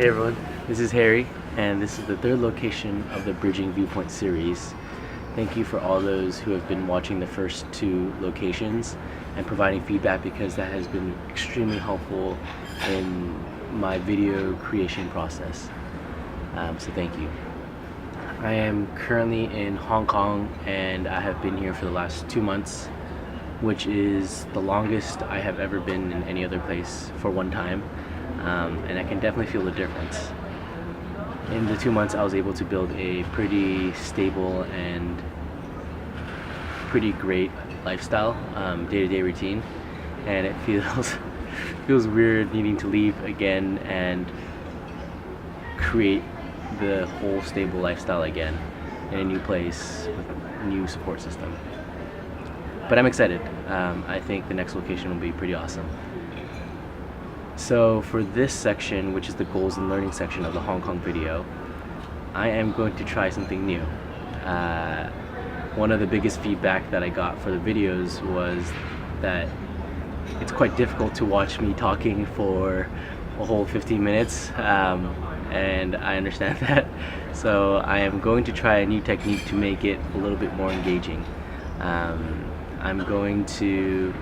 Hey everyone, this is Harry, and this is the third location of the Bridging Viewpoint series. Thank you for all those who have been watching the first two locations and providing feedback, because that has been extremely helpful in my video creation process. So thank you. I am currently in Hong Kong, and I have been here for the last 2 months, which is the longest I have ever been in any other place for one time. And I can definitely feel the difference. In the 2 months, I was able to build a pretty stable and pretty great lifestyle, day-to-day routine, and it feels weird needing to leave again and create the whole stable lifestyle again in a new place with a new support system. But I'm excited. I think the next location will be pretty awesome. So for this section, which is the goals and learning section of the Hong Kong video, I am going to try something new. One of the biggest feedback that I got for the videos was that it's quite difficult to watch me talking for a whole 15 minutes, and I understand that. So I am going to try a new technique to make it a little bit more engaging. I'm going to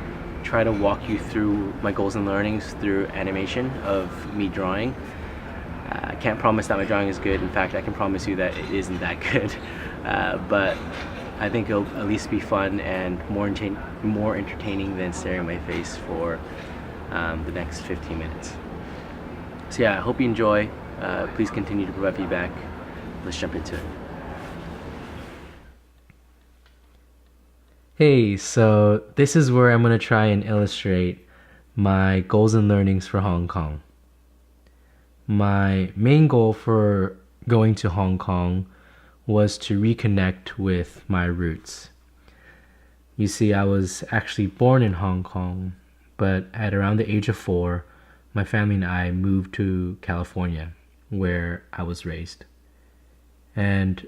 try to walk you through my goals and learnings through animation of me drawing. I can't promise that my drawing is good. In fact, I can promise you that it isn't that good. But I think it'll at least be fun and more entertaining than staring at my face for the next 15 minutes. So yeah, I hope you enjoy. Please continue to provide feedback. Let's jump into it. Hey, so this is where I'm going to try and illustrate my goals and learnings for Hong Kong. My main goal for going to Hong Kong was to reconnect with my roots. You see, I was actually born in Hong Kong, but at around the age of 4, my family and I moved to California, where I was raised. And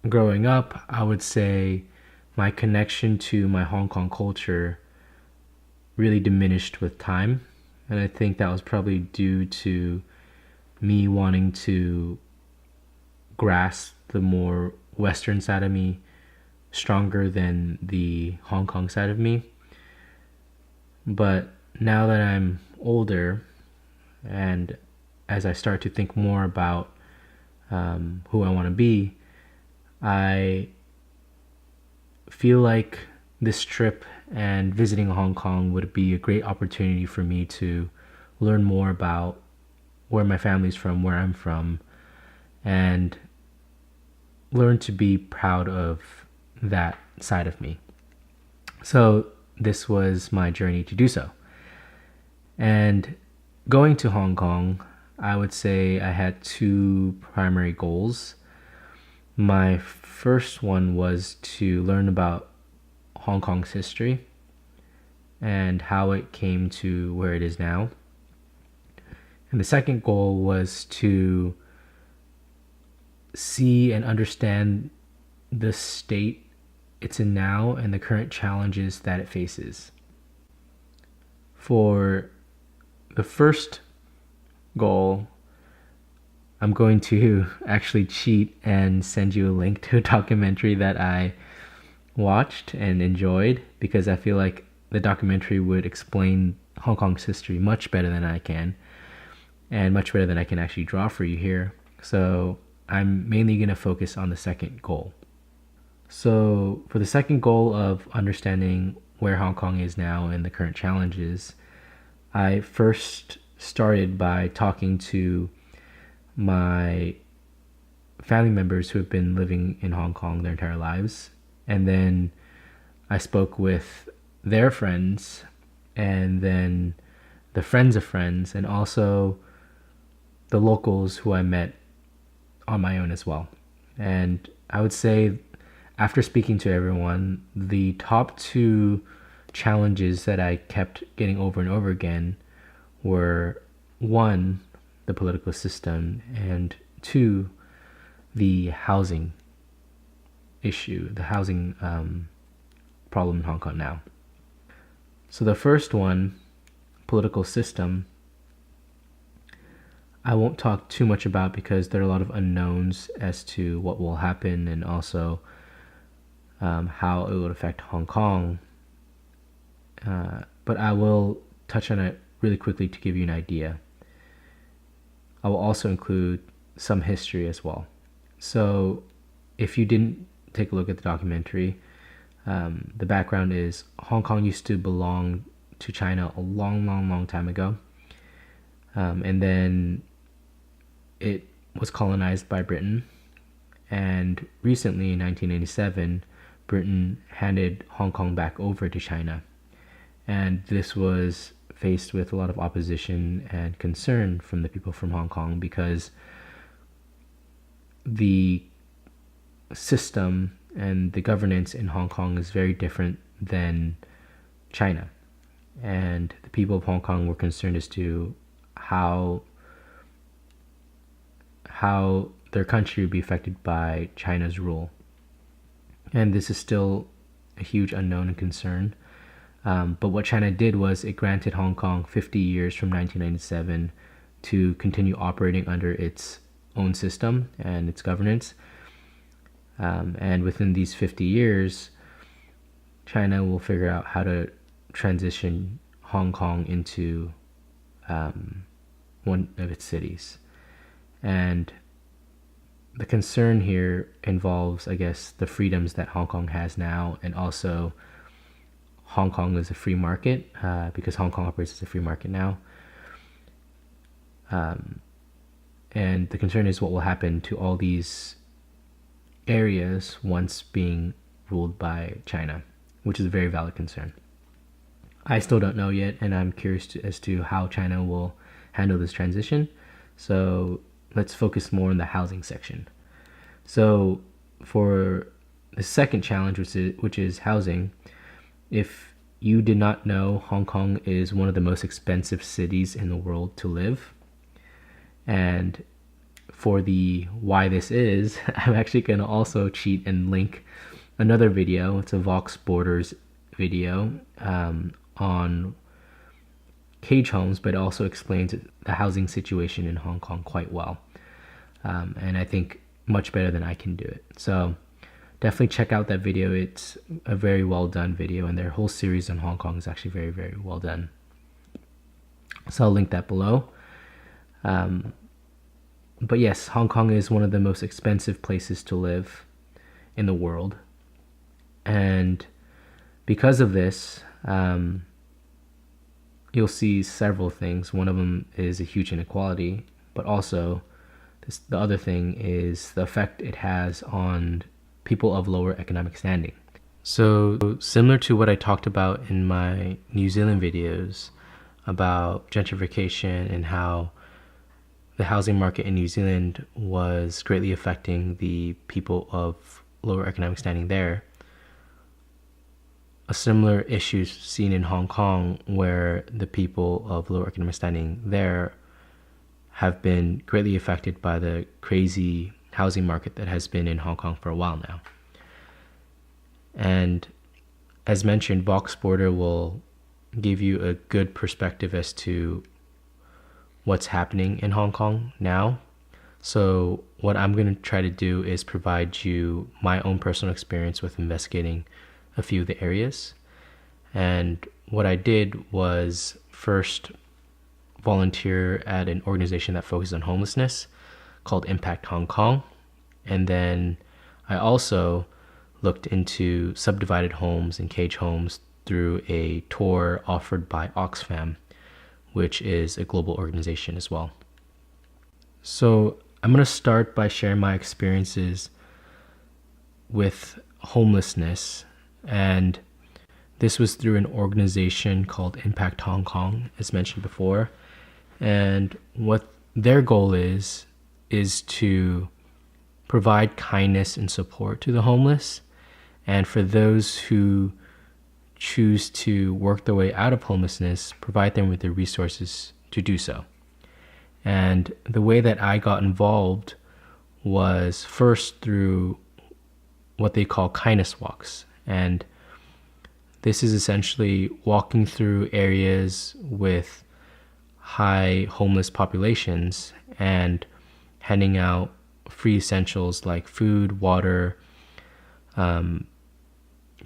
growing up, I would say my connection to my Hong Kong culture really diminished with time. And I think that was probably due to me wanting to grasp the more Western side of me stronger than the Hong Kong side of me. But now that I'm older, and as I start to think more about who I want to be, I feel like this trip and visiting Hong Kong would be a great opportunity for me to learn more about where my family's from, where I'm from, and learn to be proud of that side of me. So this was my journey to do so. And going to Hong Kong, I would say I had two primary goals. My first one was to learn about Hong Kong's history and how it came to where it is now. And the second goal was to see and understand the state it's in now and the current challenges that it faces. For the first goal, I'm going to actually cheat and send you a link to a documentary that I watched and enjoyed, because I feel like the documentary would explain Hong Kong's history much better than I can, and much better than I can actually draw for you here. So I'm mainly going to focus on the second goal. So for the second goal of understanding where Hong Kong is now and the current challenges, I first started by talking to my family members who have been living in Hong Kong their entire lives. And then I spoke with their friends, and then the friends of friends, and also the locals who I met on my own as well. And I would say, after speaking to everyone, the top two challenges that I kept getting over and over again were, one, the political system, and two, the housing issue, the housing problem in Hong Kong now. So the first one, political system, I won't talk too much about because there are a lot of unknowns as to what will happen and also how it would affect Hong Kong. But I will touch on it really quickly to give you an idea. I will also include some history as well. So if you didn't take a look at the documentary, the background is Hong Kong used to belong to China a long time ago. And then it was colonized by Britain. And recently in 1987, Britain handed Hong Kong back over to China. And this was faced with a lot of opposition and concern from the people from Hong Kong because the system and the governance in Hong Kong is very different than China. And the people of Hong Kong were concerned as to how their country would be affected by China's rule. And this is still a huge unknown and concern. But what China did was it granted Hong Kong 50 years from 1997 to continue operating under its own system and its governance. And within these 50 years, China will figure out how to transition Hong Kong into one of its cities. And the concern here involves, I guess, the freedoms that Hong Kong has now, and also Hong Kong is a free market because Hong Kong operates as a free market now. And the concern is what will happen to all these areas once being ruled by China, which is a very valid concern. I still don't know yet, and I'm curious as to how China will handle this transition. So let's focus more on the housing section. So for the second challenge, which is housing, if you did not know, Hong Kong is one of the most expensive cities in the world to live. And for the why this is, I'm actually going to also cheat and link another video. It's a Vox Borders video on cage homes, but it also explains the housing situation in Hong Kong quite well. And I think much better than I can do it. So definitely check out that video. It's a very well done video, and their whole series on Hong Kong is actually very, very well done. So I'll link that below. But yes, Hong Kong is one of the most expensive places to live in the world. And because of this, you'll see several things. One of them is a huge inequality, but also the other thing is the effect it has on people of lower economic standing. So similar to what I talked about in my New Zealand videos about gentrification and how the housing market in New Zealand was greatly affecting the people of lower economic standing there, a similar issue seen in Hong Kong, where the people of lower economic standing there have been greatly affected by the crazy housing market that has been in Hong Kong for a while now. And as mentioned, Vox Border will give you a good perspective as to what's happening in Hong Kong now. So what I'm going to try to do is provide you my own personal experience with investigating a few of the areas. And what I did was first volunteer at an organization that focuses on homelessness called Impact Hong Kong. And then I also looked into subdivided homes and cage homes through a tour offered by Oxfam, which is a global organization as well. So I'm going to start by sharing my experiences with homelessness, and this was through an organization called Impact Hong Kong, as mentioned before. And what their goal is to provide kindness and support to the homeless, and for those who choose to work their way out of homelessness, provide them with the resources to do so. And the way that I got involved was first through what they call kindness walks. And this is essentially walking through areas with high homeless populations and handing out free essentials like food, water,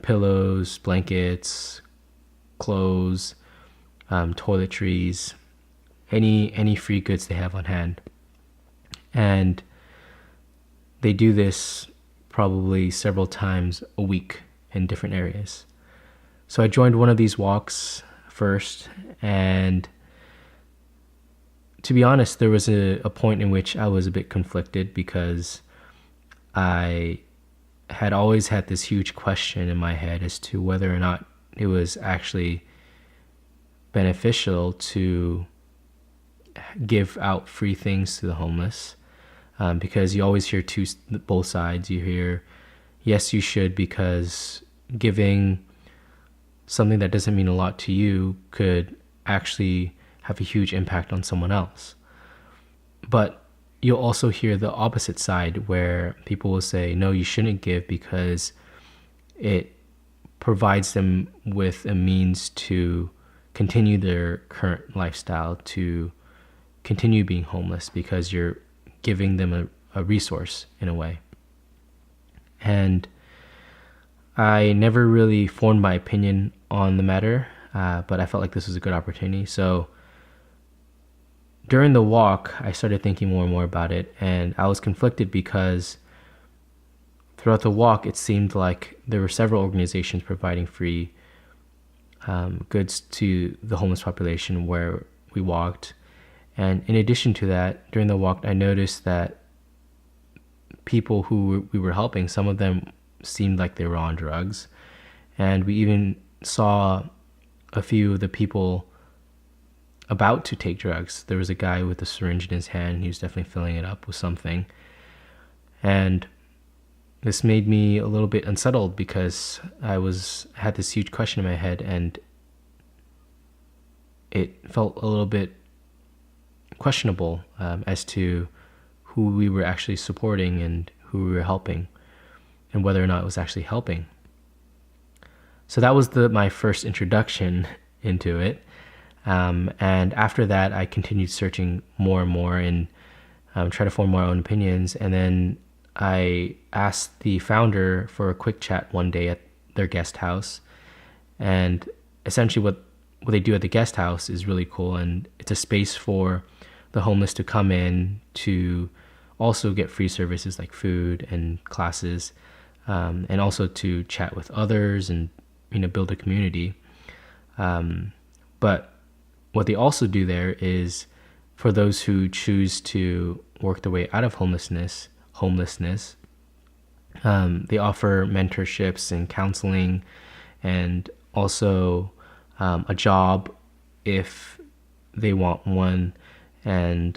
pillows, blankets, clothes, toiletries, any free goods they have on hand. And they do this probably several times a week in different areas. So I joined one of these walks first, and to be honest, there was a point in which I was a bit conflicted because I had always had this huge question in my head as to whether or not it was actually beneficial to give out free things to the homeless, because you always hear both sides. You hear, yes, you should, because giving something that doesn't mean a lot to you could actually have a huge impact on someone else. But you'll also hear the opposite side where people will say, no, you shouldn't give because it provides them with a means to continue their current lifestyle, to continue being homeless, because you're giving them a resource in a way. And I never really formed my opinion on the matter, but I felt like this was a good opportunity. So during the walk, I started thinking more and more about it, and I was conflicted because throughout the walk, it seemed like there were several organizations providing free goods to the homeless population where we walked. And in addition to that, during the walk, I noticed that people who we were helping, some of them seemed like they were on drugs. And we even saw a few of the people about to take drugs. There was a guy with a syringe in his hand. He was definitely filling it up with something. And this made me a little bit unsettled because I had this huge question in my head, and it felt a little bit questionable as to who we were actually supporting and who we were helping, and whether or not it was actually helping. So that was my first introduction into it. And after that, I continued searching more and more and try to form my own opinions. And then I asked the founder for a quick chat one day at their guest house. And essentially what they do at the guest house is really cool. And it's a space for the homeless to come in to also get free services like food and classes, and also to chat with others and, build a community. But what they also do there is, for those who choose to work their way out of homelessness, they offer mentorships and counseling, and also a job if they want one. And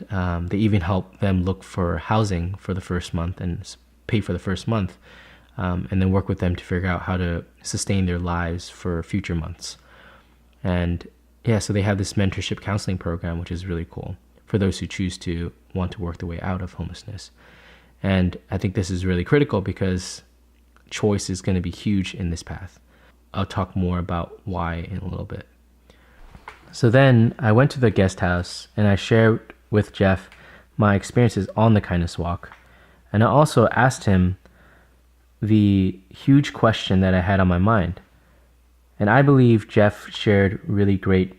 they even help them look for housing for the first month and pay for the first month, and then work with them to figure out how to sustain their lives for future months. And yeah, so they have this mentorship counseling program, which is really cool for those who choose to want to work their way out of homelessness. And I think this is really critical because choice is going to be huge in this path. I'll talk more about why in a little bit. So then I went to the guest house and I shared with Jeff my experiences on the kindness walk. And I also asked him the huge question that I had on my mind. And I believe Jeff shared really great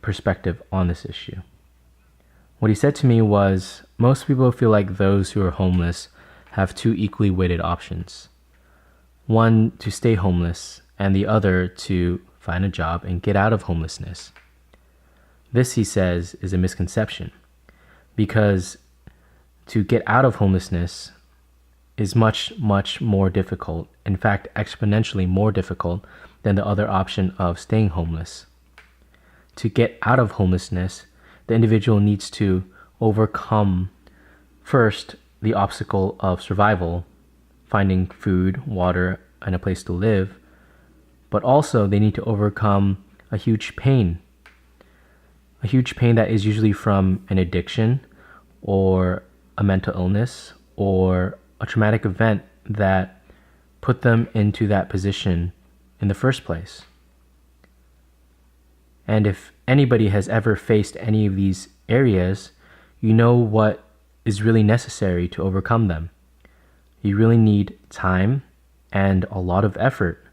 perspective on this issue. What he said to me was, most people feel like those who are homeless have two equally weighted options. One, to stay homeless, and the other, to find a job and get out of homelessness. This, he says, is a misconception, because to get out of homelessness is much, much more difficult, in fact, exponentially more difficult than the other option of staying homeless. To get out of homelessness, the individual needs to overcome, first, the obstacle of survival, finding food, water, and a place to live, but also they need to overcome a huge pain that is usually from an addiction or a mental illness or a traumatic event that put them into that position in the first place. And if anybody has ever faced any of these areas, you know what is really necessary to overcome them. You really need time and a lot of effort.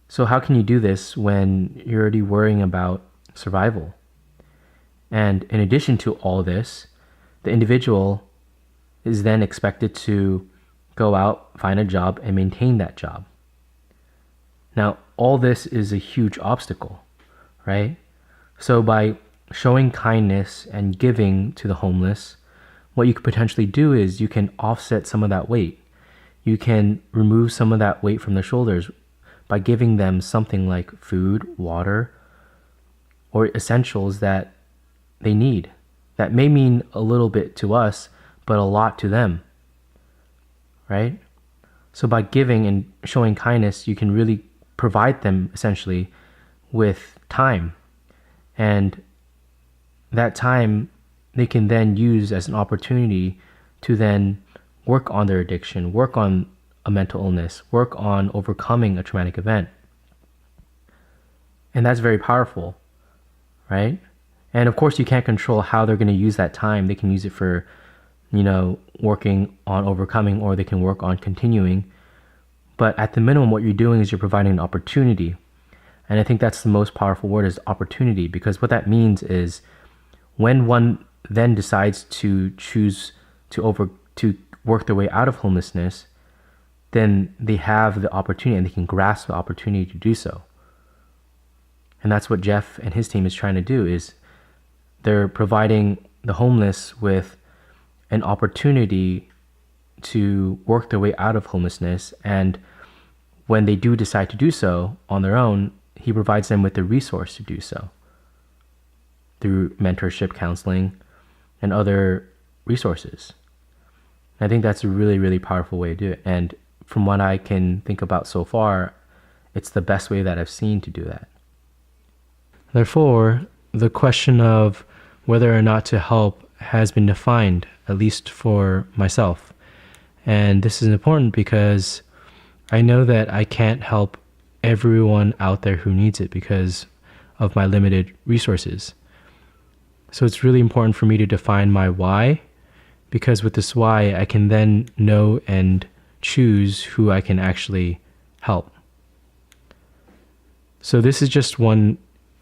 So how can you do this when you're already worrying about survival? And in addition to all this, the individual is then expected to go out, find a job, and maintain that job. Now, all this is a huge obstacle, right? So by showing kindness and giving to the homeless, what you could potentially do is you can offset some of that weight. You can remove some of that weight from their shoulders by giving them something like food, water, or essentials that they need. That may mean a little bit to us, but a lot to them, right? So by giving and showing kindness, you can really provide them essentially with time. And that time they can then use as an opportunity to then work on their addiction, work on a mental illness, work on overcoming a traumatic event. And that's very powerful, right? And of course, you can't control how they're going to use that time. They can use it for, working on overcoming, or they can work on continuing. But at the minimum, what you're doing is you're providing an opportunity. And I think that's the most powerful word, is opportunity, because what that means is when one then decides to choose to work their way out of homelessness, then they have the opportunity and they can grasp the opportunity to do so. And that's what Jeff and his team is trying to do, is they're providing the homeless with an opportunity to work their way out of homelessness. And when they do decide to do so on their own, he provides them with the resource to do so through mentorship, counseling, and other resources. I think that's a really, really powerful way to do it. And from what I can think about so far, it's the best way that I've seen to do that. Therefore, the question of whether or not to help has been defined, at least for myself. And this is important because I know that I can't help everyone out there who needs it because of my limited resources. So it's really important for me to define my why, because with this why, I can then know and choose who I can actually help. So this is just one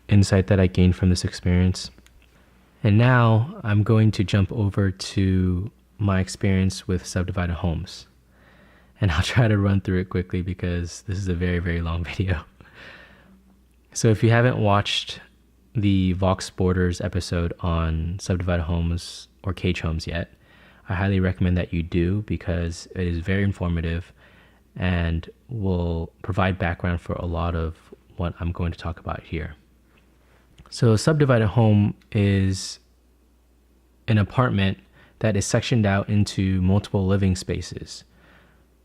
insight that I gained from this experience. And now I'm going to jump over to my experience with subdivided homes. And I'll try to run through it quickly because this is a very, very long video. So if you haven't watched the Vox Borders episode on subdivided homes or cage homes yet, I highly recommend that you do, because it is very informative and will provide background for a lot of what I'm going to talk about here. So a subdivided home is an apartment that is sectioned out into multiple living spaces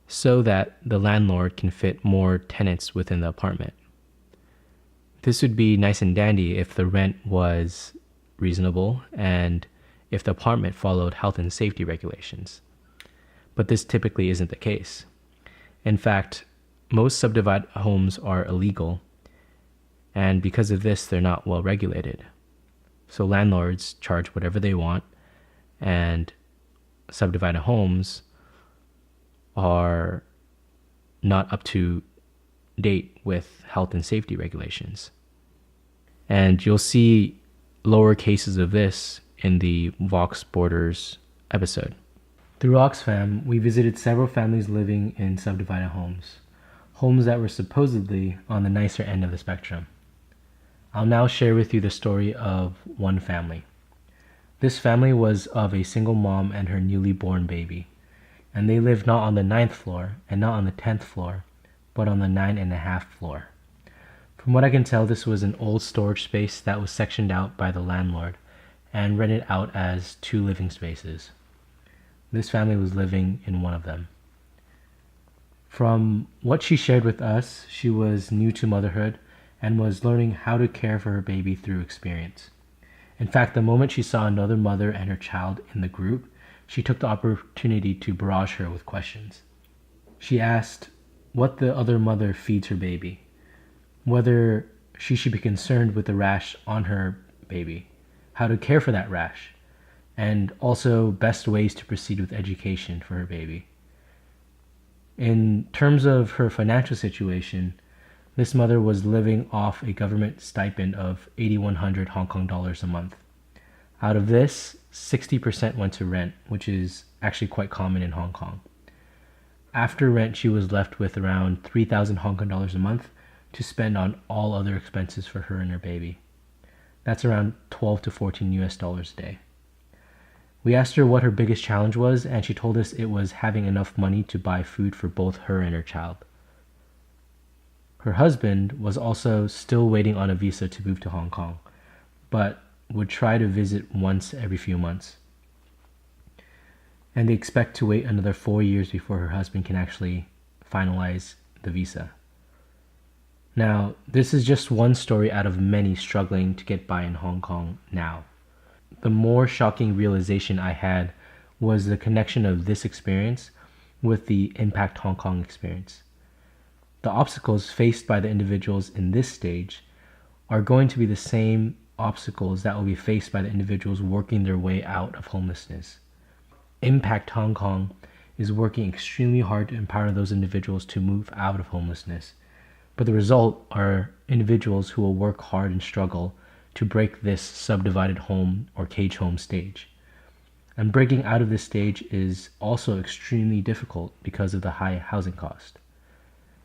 so that the landlord can fit more tenants within the apartment. This would be nice and dandy if the rent was reasonable and if the apartment followed health and safety regulations. But this typically isn't the case. In fact, most subdivided homes are illegal, and because of this, they're not well regulated. So landlords charge whatever they want, and subdivided homes are not up to date with health and safety regulations. And you'll see lower cases of this in the Vox Borders episode. Through Oxfam, we visited several families living in subdivided homes that were supposedly on the nicer end of the spectrum. I'll now share with you the story of one family. This family was of a single mom and her newly born baby, and they lived not on the 9th floor and not on the 10th floor, but on the 9.5 floor. From what I can tell, this was an old storage space that was sectioned out by the landlord and rented out as 2 living spaces. This family was living in one of them. From what she shared with us, she was new to motherhood and was learning how to care for her baby through experience. In fact, the moment she saw another mother and her child in the group, she took the opportunity to barrage her with questions. She asked what the other mother feeds her baby, whether she should be concerned with the rash on her baby, how to care for that rash, and also best ways to proceed with education for her baby. In terms of her financial situation, this mother was living off a government stipend of 8,100 Hong Kong dollars a month. Out of this, 60% went to rent, which is actually quite common in Hong Kong. After rent, she was left with around 3,000 Hong Kong dollars a month to spend on all other expenses for her and her baby. That's around 12 to 14 US dollars a day. We asked her what her biggest challenge was, and she told us it was having enough money to buy food for both her and her child. Her husband was also still waiting on a visa to move to Hong Kong, but would try to visit once every few months. And they expect to wait another 4 years before her husband can actually finalize the visa. Now, this is just one story out of many struggling to get by in Hong Kong now. The more shocking realization I had was the connection of this experience with the Impact Hong Kong experience. The obstacles faced by the individuals in this stage are going to be the same obstacles that will be faced by the individuals working their way out of homelessness. Impact Hong Kong is working extremely hard to empower those individuals to move out of homelessness, but the result are individuals who will work hard and struggle to break this subdivided home or cage home stage. And breaking out of this stage is also extremely difficult because of the high housing cost.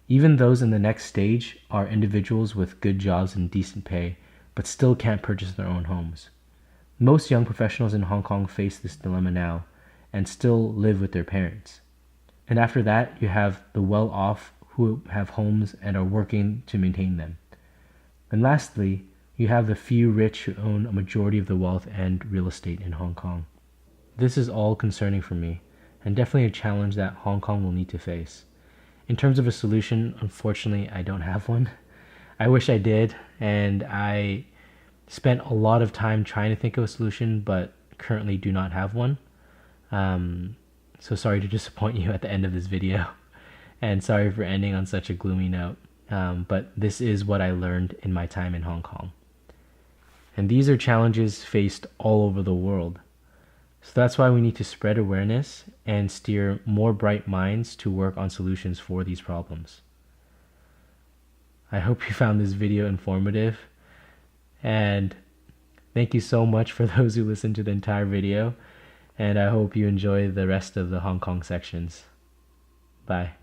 Even those in the next stage are individuals with good jobs and decent pay, but still can't purchase their own homes. Most young professionals in Hong Kong face this dilemma now and still live with their parents. And after that, you have the well-off who have homes and are working to maintain them. And lastly, you have the few rich who own a majority of the wealth and real estate in Hong Kong. This is all concerning for me, and definitely a challenge that Hong Kong will need to face. In terms of a solution, unfortunately, I don't have one. I wish I did, and I spent a lot of time trying to think of a solution, but currently do not have one. So sorry to disappoint you at the end of this video, and sorry for ending on such a gloomy note, but this is what I learned in my time in Hong Kong. And these are challenges faced all over the world. So that's why we need to spread awareness and steer more bright minds to work on solutions for these problems. I hope you found this video informative, and thank you so much for those who listened to the entire video, and I hope you enjoy the rest of the Hong Kong sections. Bye.